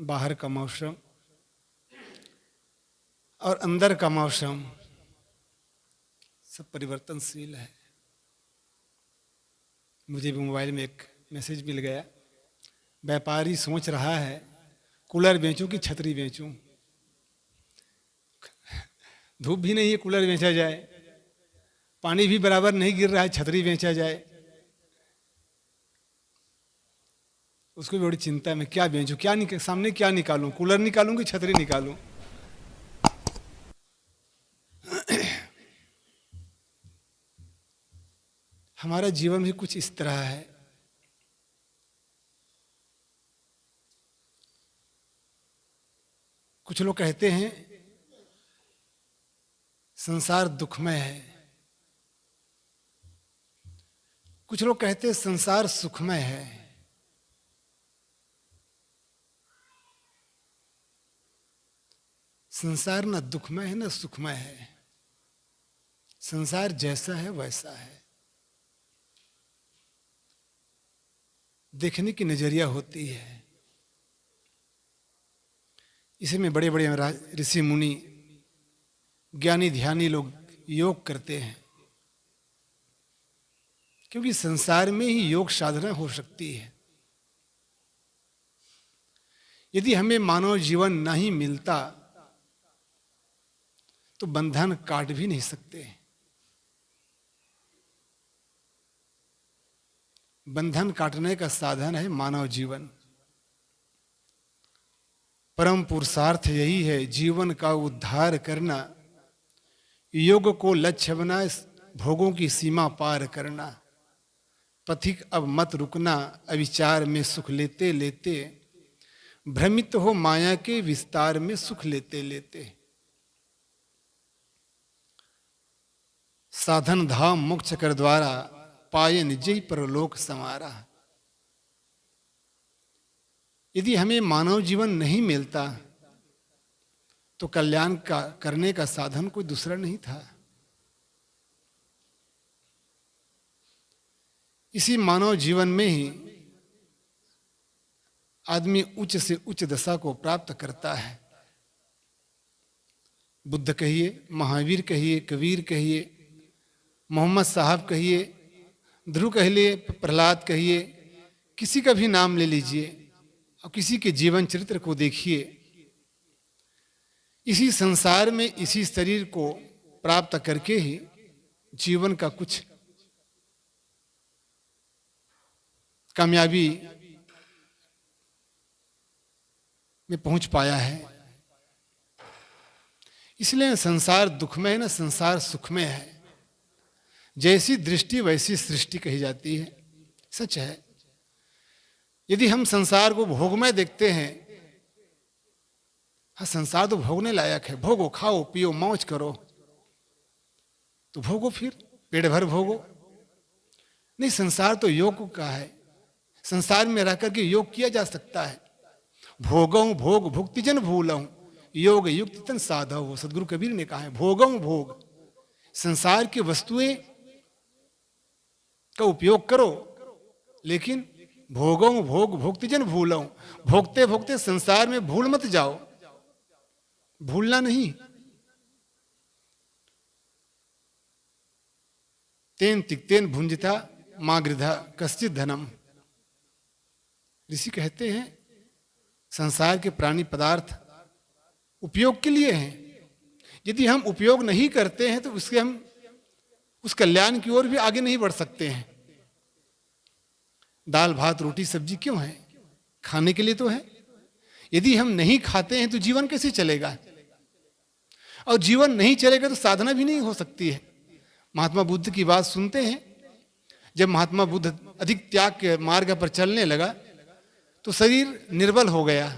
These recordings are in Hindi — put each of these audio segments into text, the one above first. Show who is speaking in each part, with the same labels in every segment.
Speaker 1: बाहर का मौसम और अंदर का मौसम सब परिवर्तनशील है। मुझे भी मोबाइल में एक मैसेज मिल गया, व्यापारी सोच रहा है कूलर बेचूं कि छतरी बेचूं। धूप भी नहीं है, कूलर बेचा जाए, पानी भी बराबर नहीं गिर रहा है, छतरी बेचा जाए। उसको भी बड़ी चिंता में, क्या बेचूं, सामने क्या निकालूं, कूलर निकालूं कि छतरी निकालूं। हमारा जीवन भी कुछ इस तरह है। कुछ लोग कहते हैं संसार दुखमय है, कुछ लोग कहते हैं संसार सुखमय है। संसार न दुखमय है न सुखमय है, संसार जैसा है वैसा है। देखने की नजरिया होती है। इसमें बड़े बड़े ऋषि मुनि ज्ञानी ध्यानी लोग योग करते हैं, क्योंकि संसार में ही योग साधना हो सकती है। यदि हमें मानव जीवन नहीं मिलता तो बंधन काट भी नहीं सकते। बंधन काटने का साधन है मानव जीवन। परम पुरुषार्थ यही है, जीवन का उद्धार करना, योग को लक्ष्य बनाए, भोगों की सीमा पार करना। पथिक अब मत रुकना, अविचार में सुख लेते लेते, भ्रमित हो माया के विस्तार में सुख लेते लेते। साधन धाम मोक्ष कर द्वारा, पाए निज परलोक समारा। यदि हमें मानव जीवन नहीं मिलता तो कल्याण का करने का साधन कोई दूसरा नहीं था। इसी मानव जीवन में ही आदमी उच्च से उच्च दशा को प्राप्त करता है। बुद्ध कहिए, महावीर कहिए, कबीर कहिए, मोहम्मद साहब कहिए, ध्रुव कहिए, प्रहलाद कहिए, किसी का भी नाम ले लीजिए और किसी के जीवन चरित्र को देखिए। इसी संसार में इसी शरीर को प्राप्त करके ही जीवन का कुछ कामयाबी में पहुंच पाया है। इसलिए संसार दुखमय है ना, संसार सुखमय है। जैसी दृष्टि वैसी सृष्टि कही जाती है, सच है। यदि हम संसार को भोगमय देखते हैं, हाँ संसार तो भोगने लायक है, भोगो, खाओ, पियो, मौज करो, तो भोगो, फिर पेट भर भोगो। नहीं, संसार तो योग का है, संसार में रह करके योग किया जा सकता है। भोगऊं भोग भुक्ति जन भूलऊं, योग युक्त तन साधव हो, सदगुरु कबीर ने कहा है। भोगऊं भोग, संसार की वस्तुएं का उपयोग करो, लेकिन भोगऊं भोग भुक्ति जन भूलऊं, भोगते भोगते संसार में भूल मत जाओ, भूलना नहीं। तेन तिक्तेन भुंजता मां गृधा कश्चित धनम। ऋषि कहते हैं संसार के प्राणी पदार्थ उपयोग के लिए हैं। यदि हम उपयोग नहीं करते हैं तो उसके हम उस कल्याण की ओर भी आगे नहीं बढ़ सकते हैं। दाल भात रोटी सब्जी क्यों है? खाने के लिए तो है। यदि हम नहीं खाते हैं तो जीवन कैसे चलेगा? और जीवन नहीं चलेगा तो साधना भी नहीं हो सकती है। महात्मा बुद्ध की बात सुनते हैं, जब महात्मा बुद्ध अधिक त्याग के मार्ग पर चलने लगा तो शरीर निर्बल हो गया,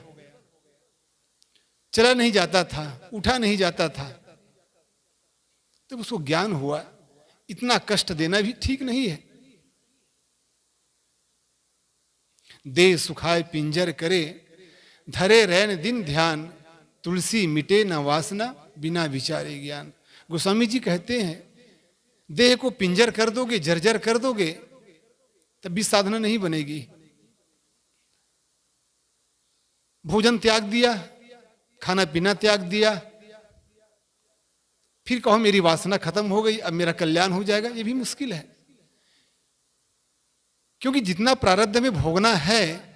Speaker 1: चला नहीं जाता था, उठा नहीं जाता था। तब उसको ज्ञान हुआ इतना कष्ट देना भी ठीक नहीं है। दे सुखाए पिंजर करे, धरे रहन दिन ध्यान, तुलसी मिटे न वासना, बिना विचारे ज्ञान। गोस्वामी जी कहते हैं देह को पिंजर कर दोगे, जर्जर कर दोगे, तब भी साधना नहीं बनेगी। भोजन त्याग दिया, खाना पीना त्याग दिया, फिर कहो मेरी वासना खत्म हो गई, अब मेरा कल्याण हो जाएगा, ये भी मुश्किल है। क्योंकि जितना प्रारब्ध में भोगना है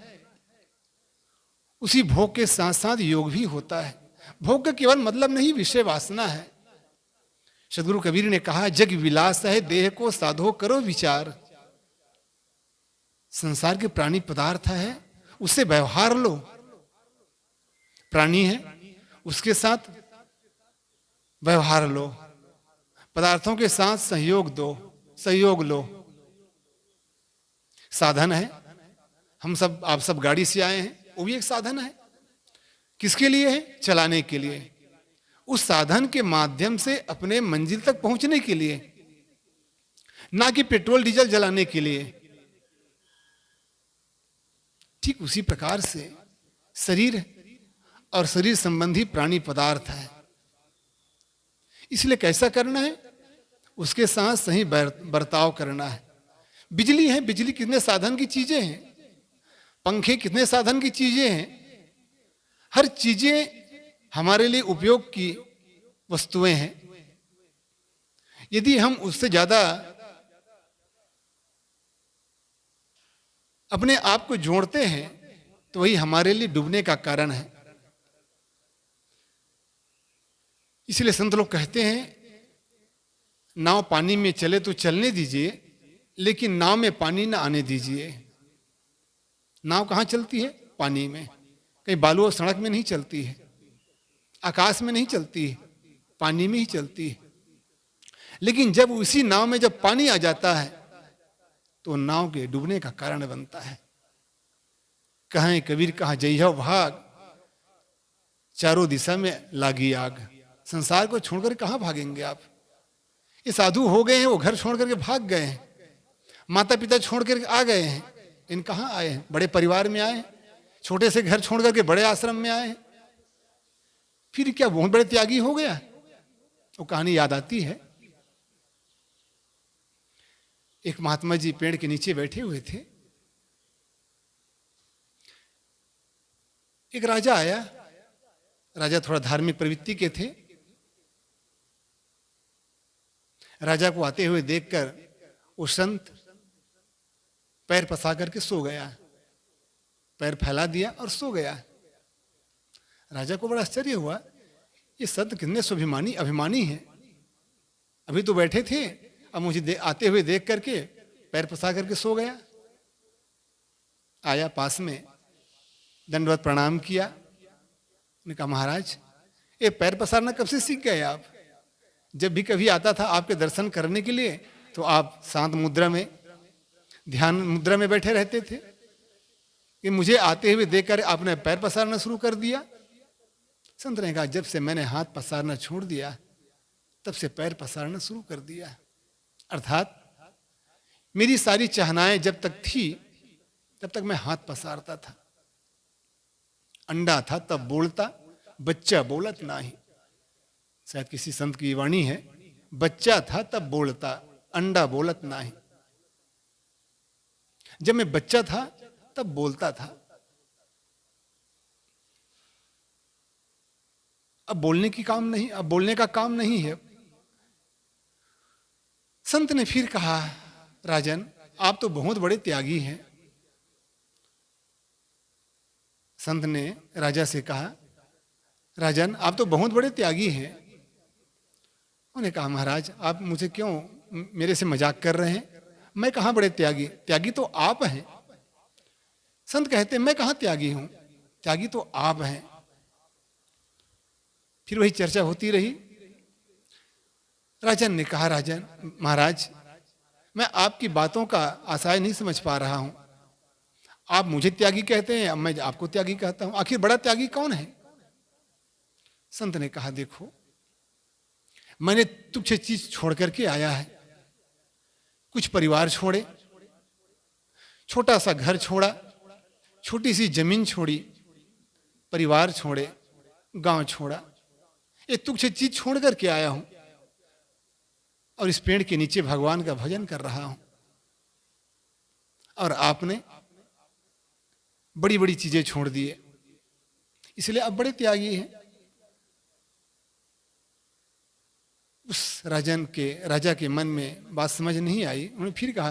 Speaker 1: उसी भोग के साथ साथ योग भी होता है। भोग का केवल मतलब नहीं विषय वासना है। सदगुरु कबीर ने कहा, जग विलास है देह को साधो करो विचार। संसार के प्राणी पदार्थ है, उससे व्यवहार लो। प्राणी है उसके साथ व्यवहार लो, पदार्थों के साथ सहयोग लो। साधन है, आप सब गाड़ी से आए हैं, वो भी एक साधन है। किसके लिए है? चलाने के लिए। उस साधन के माध्यम से अपने मंजिल तक पहुंचने के लिए, ना कि पेट्रोल डीजल जलाने के लिए। ठीक उसी प्रकार से शरीर और शरीर संबंधी प्राणी पदार्थ है। इसलिए कैसा करना है? उसके साथ सही बर्ताव करना है। बिजली है, बिजली कितने साधन की चीजें हैं। पंखे कितने साधन की चीजें हैं। हर चीजें हमारे लिए उपयोग की वस्तुएं हैं। यदि हम उससे ज्यादा अपने आप को जोड़ते हैं तो वही हमारे लिए डूबने का कारण है। इसलिए संत लोग कहते हैं, नाव पानी में चले तो चलने दीजिए, लेकिन नाव में पानी ना आने दीजिए। नाव कहाँ चलती है? पानी में। कहीं बालू और सड़क में नहीं चलती है, आकाश में नहीं चलती है, पानी में ही चलती है। लेकिन जब उसी नाव में जब पानी आ जाता है तो नाव के डूबने का कारण बनता है। कहें कबीर कहा, जइहो भाग चारों दिशा में लागी आग। संसार को छोड़कर कहां भागेंगे आप? ये साधु हो गए हैं, वो घर छोड़ करके भाग गए हैं, माता पिता छोड़ करके आ गए हैं। इन कहां आए हैं? बड़े परिवार में आए हैं, छोटे से घर छोड़ करके बड़े आश्रम में आए हैं। फिर क्या बहुत बड़े त्यागी हो गया? वो कहानी याद आती है। एक महात्मा जी पेड़ के नीचे बैठे हुए थे। एक राजा आया। राजा थोड़ा धार्मिक प्रवृत्ति के थे। राजा को आते हुए देखकर वो संत पैर पसा करके सो गया, पैर फैला दिया और सो गया। राजा को बड़ा आश्चर्य हुआ, ये संत कितने स्वाभिमानी अभिमानी है। अभी तो बैठे थे, अब मुझे आते हुए देख करके पैर पसा करके सो गया। आया पास में, दंडवत प्रणाम किया। उन्होंने कहा, महाराज ये पैर पसारना कब से सीख गए आप? जब भी कभी आता था आपके दर्शन करने के लिए तो आप शांत मुद्रा में, ध्यान मुद्रा में बैठे रहते थे, कि मुझे आते हुए देखकर आपने पैर पसारना शुरू कर दिया। संत ने कहा, जब से मैंने हाथ पसारना छोड़ दिया तब से पैर पसारना शुरू कर दिया। अर्थात मेरी सारी चाहनाएं जब तक थी तब तक मैं हाथ पसारता था। अंडा था तब बोलता, बच्चा बोलत नाही। शायद किसी संत की वाणी है, बच्चा था तब बोलता, अंडा बोलत नाही। जब मैं बच्चा था तब बोलता था, अब बोलने की काम नहीं, अब बोलने का काम नहीं है। संत ने फिर कहा, राजन आप तो बहुत बड़े त्यागी हैं। संत ने राजा से कहा, राजन आप तो बहुत बड़े त्यागी हैं। उन्होंने कहा, महाराज आप मुझे क्यों मेरे से मजाक कर रहे हैं? मैं कहां बड़े त्यागी? त्यागी तो आप हैं। संत कहते हैं, मैं कहां त्यागी हूं, त्यागी तो आप हैं। फिर वही चर्चा होती रही। राजन ने कहा, राजन महाराज मैं आपकी बातों का आशय नहीं समझ पा रहा हूं। आप मुझे त्यागी कहते हैं, अब मैं आपको त्यागी कहता हूं। आखिर बड़ा त्यागी कौन है? संत ने कहा, देखो मैंने तुच्छ चीज छोड़ करके आया है। कुछ परिवार छोड़े, छोटा सा घर छोड़ा, छोटी सी जमीन छोड़ी, परिवार छोड़े, गांव छोड़ा, ये तुच्छ चीज छोड़ करके आया हूं और इस पेड़ के नीचे भगवान का भजन कर रहा हूं। और आपने बड़ी बड़ी चीजें छोड़ दिए, इसलिए आप बड़े त्यागी हैं। उस राजा के मन में बात समझ नहीं आई। उन्होंने फिर कहा,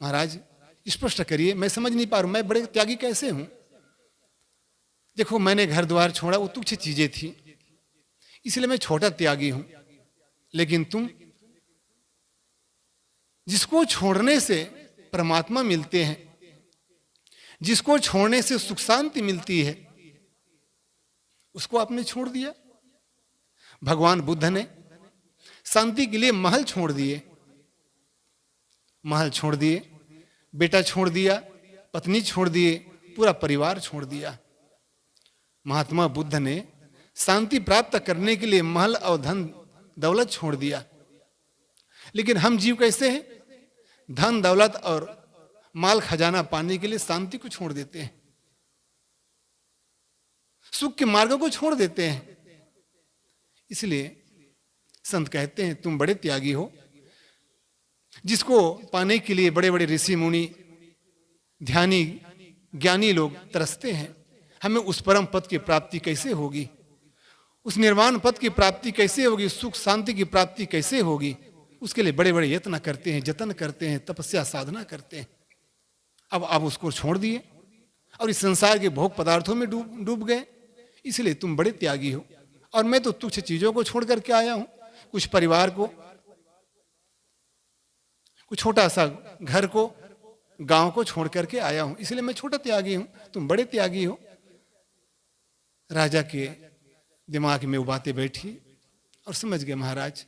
Speaker 1: महाराज स्पष्ट करिए, मैं समझ नहीं पा रहा हूं, मैं बड़े त्यागी कैसे हूं? देखो, मैंने घर द्वार छोड़ा, वो तुच्छ चीजें थी, इसलिए मैं छोटा त्यागी हूं। लेकिन तुम, जिसको छोड़ने से परमात्मा मिलते हैं, जिसको छोड़ने से सुख शांति मिलती है, उसको आपने छोड़ दिया। भगवान बुद्ध ने शांति के लिए महल छोड़ दिए, महल छोड़ दिए, बेटा छोड़ दिया, पत्नी छोड़ दिए, पूरा परिवार छोड़ दिया। महात्मा बुद्ध ने शांति प्राप्त करने के लिए महल और धन दौलत छोड़ दिया। लेकिन हम जीव कैसे हैं? धन दौलत और माल खजाना पाने के लिए शांति को छोड़ देते हैं, सुख के मार्गों को छोड़ देते हैं। इसलिए संत कहते हैं, तुम बड़े त्यागी हो। जिसको पाने के लिए बड़े बड़े ऋषि मुनि, ध्यानी, ज्ञानी लोग तरसते हैं, हमें उस परम पद की प्राप्ति कैसे होगी, उस निर्वाण पद की प्राप्ति कैसे होगी, सुख शांति की प्राप्ति कैसे होगी, उसके लिए बड़े बड़े यत्न करते हैं, जतन करते हैं, तपस्या साधना करते हैं। अब आप उसको छोड़ दिए और इस संसार के भोग पदार्थों में डूब गए, इसलिए तुम बड़े त्यागी हो। और मैं तो तुच्छ चीजों को छोड़ करके आया हूं, कुछ परिवार को, कुछ छोटा सा घर को, गांव को छोड़ करके आया हूं, इसलिए मैं छोटा त्यागी हूं, तुम बड़े त्यागी हो। राजा के दिमाग में वो बातें बैठी और समझ गए, महाराज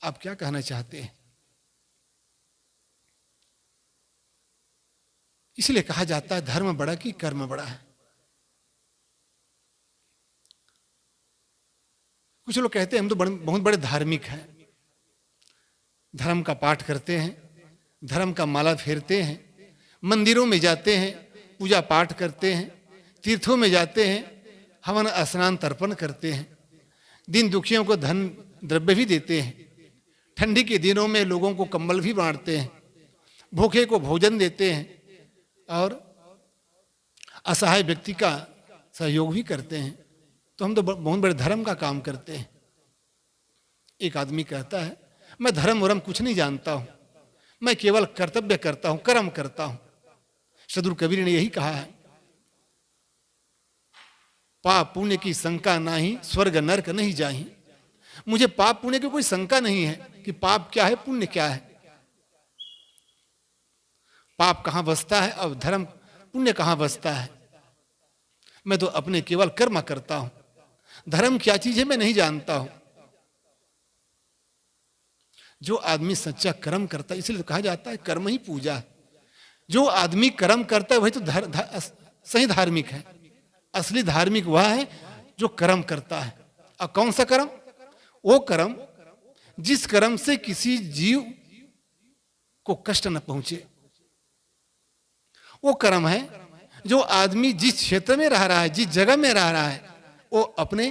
Speaker 1: आप क्या कहना चाहते हैं। इसलिए कहा जाता है, धर्म बड़ा कि कर्म बड़ा है। कुछ लोग कहते हैं हम तो बहुत बड़े धार्मिक हैं, धर्म का पाठ करते हैं, धर्म का माला फेरते हैं, मंदिरों में जाते हैं, पूजा पाठ करते हैं, तीर्थों में जाते हैं, हवन स्नान तर्पण करते हैं, दिन दुखियों को धन द्रव्य भी देते हैं, ठंडी के दिनों में लोगों को कंबल भी बांटते हैं, भूखे को भोजन देते हैं और असहाय व्यक्ति का सहयोग भी करते हैं। तो हम तो बहुत बड़े धर्म का काम करते हैं। एक आदमी कहता है, मैं धर्म वरम कुछ नहीं जानता हूं, मैं केवल कर्तव्य करता हूं, कर्म करता हूं। सदगुरु कबीर ने यही कहा है, पाप पुण्य की शंका नाही, स्वर्ग नरक नहीं जाही। मुझे पाप पुण्य की कोई शंका नहीं है कि पाप क्या है, पुण्य क्या है, पाप कहां बसता है और धर्म पुण्य कहां बसता है। मैं तो अपने केवल कर्म करता हूं, धर्म क्या चीज है मैं नहीं जानता हूं। जो आदमी सच्चा कर्म करता है, इसलिए तो कहा जाता है कर्म ही पूजा है। जो आदमी कर्म करता है वही तो सही धार्मिक है। असली धार्मिक वह है जो कर्म करता है। और कौन सा कर्म? वो कर्म जिस कर्म से किसी जीव को कष्ट न पहुंचे। वो कर्म है जो आदमी जिस क्षेत्र में रह रहा है, जिस जगह में रह रहा है, वो अपने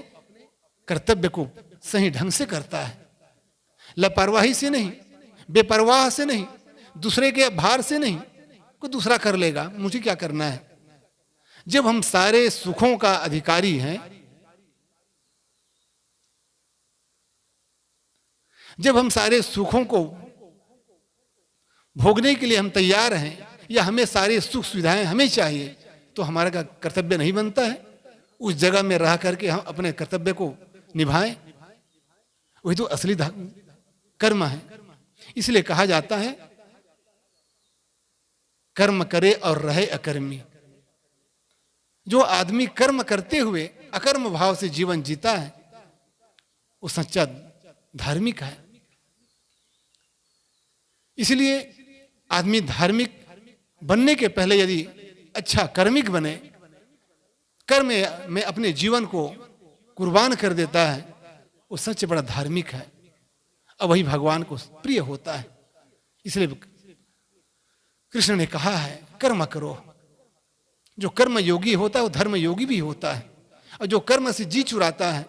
Speaker 1: कर्तव्य को सही ढंग से करता है, लापरवाही से नहीं, बेपरवाह से नहीं, दूसरे के भार से नहीं। कोई दूसरा कर लेगा, मुझे क्या करना है। जब हम सारे सुखों का अधिकारी हैं, जब हम सारे सुखों को भोगने के लिए हम तैयार हैं, या हमें सारे सुख सुविधाएं हमें चाहिए, तो हमारा का कर्तव्य नहीं बनता है उस जगह में रह करके हम अपने कर्तव्य को निभाएं। वही तो असली कर्म है। इसलिए कहा जाता है, कर्म करे और रहे अकर्मी। जो आदमी कर्म करते हुए अकर्म भाव से जीवन जीता है, वो सच्चा धार्मिक है। इसलिए आदमी धार्मिक बनने के पहले यदि अच्छा कर्मिक बने, कर्म में अपने जीवन को कुर्बान कर देता है, वो सच बड़ा धार्मिक है और वही भगवान को प्रिय होता है। इसलिए कृष्ण ने कहा है, कर्म करो। जो कर्म योगी होता है वो धर्म योगी भी होता है, और जो कर्म से जी चुराता है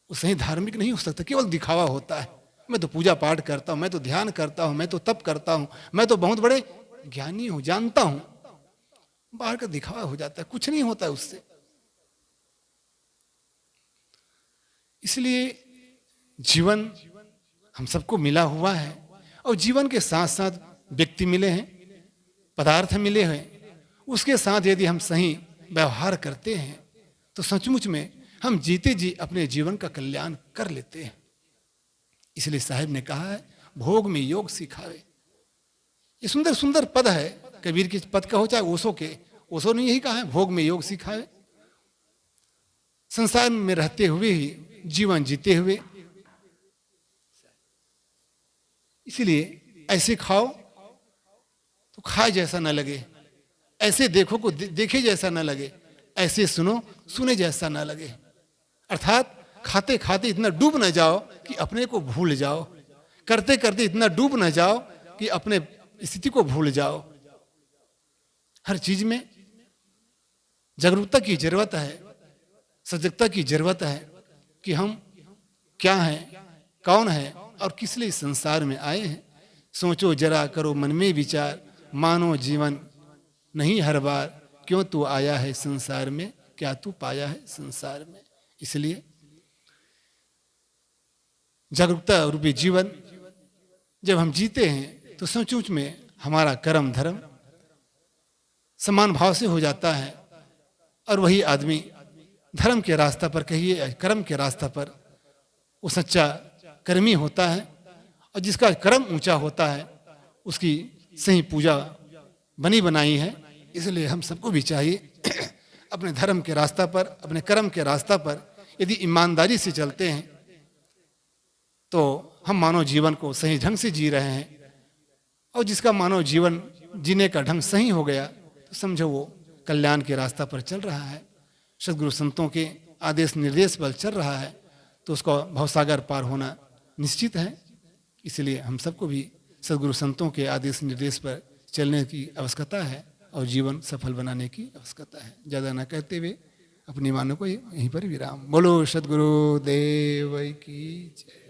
Speaker 1: वो सही धार्मिक नहीं हो सकता, केवल दिखावा होता है। मैं तो पूजा पाठ करता हूं, मैं तो ध्यान करता हूं, मैं तो तप करता हूं, मैं तो बहुत बड़े ज्ञानी हूं, जानता हूं, बाहर का दिखावा हो जाता है, कुछ नहीं होता है उससे। इसलिए जीवन हम सबको मिला हुआ है, और जीवन के साथ साथ व्यक्ति मिले हैं, पदार्थ मिले हैं, उसके साथ यदि हम सही व्यवहार करते हैं तो सचमुच में हम जीते जी अपने जीवन का कल्याण कर लेते हैं। इसलिए साहिब ने कहा है, भोग में योग सिखावे। ये सुंदर सुंदर पद है, कबीर के पद का हो चाहे ओशो के, ओशो ने यही कहा है, भोग में योग सिखावे। संसार में रहते हुए ही जीवन जीते हुए, इसलिए ऐसे खाओ तो खाए जैसा न लगे, ऐसे देखो को देखे जैसा न लगे, ऐसे सुनो सुने जैसा न लगे। अर्थात खाते खाते इतना डूब न जाओ कि अपने को भूल जाओ, करते करते इतना डूब न जाओ कि अपने स्थिति को भूल जाओ। हर चीज में जागरूकता की जरूरत है, सजगता की जरूरत है कि हम क्या हैं, कौन है और किस लिए संसार में आए हैं। सोचो जरा, करो मन में विचार, मानो जीवन नहीं हर बार, क्यों तू आया है संसार में, क्या तू पाया है संसार में। इसलिए जागरूकता रूपी जीवन जब हम जीते हैं तो सचमुच में हमारा कर्म धर्म समान भाव से हो जाता है, और वही आदमी धर्म के रास्ता पर, कहिए कर्म के रास्ता पर, वो सच्चा कर्मी होता है। और जिसका कर्म ऊंचा होता है उसकी सही पूजा बनी बनाई है। इसलिए हम सबको भी चाहिए अपने धर्म के रास्ता पर, अपने कर्म के रास्ता पर यदि ईमानदारी से चलते हैं तो हम मानव जीवन को सही ढंग से जी रहे हैं। और जिसका मानव जीवन जीने का ढंग सही हो गया तो समझो वो कल्याण के रास्ता पर चल रहा है, सदगुरु संतों के आदेश निर्देश पर चल रहा है, तो उसका भवसागर पार होना निश्चित है। इसलिए हम सबको भी सदगुरु संतों के आदेश निर्देश पर चलने की आवश्यकता है और जीवन सफल बनाने की आवश्यकता है। ज़्यादा न कहते हुए अपनी मानों को यहीं पर विराम। बोलो सदगुरु देव की जय।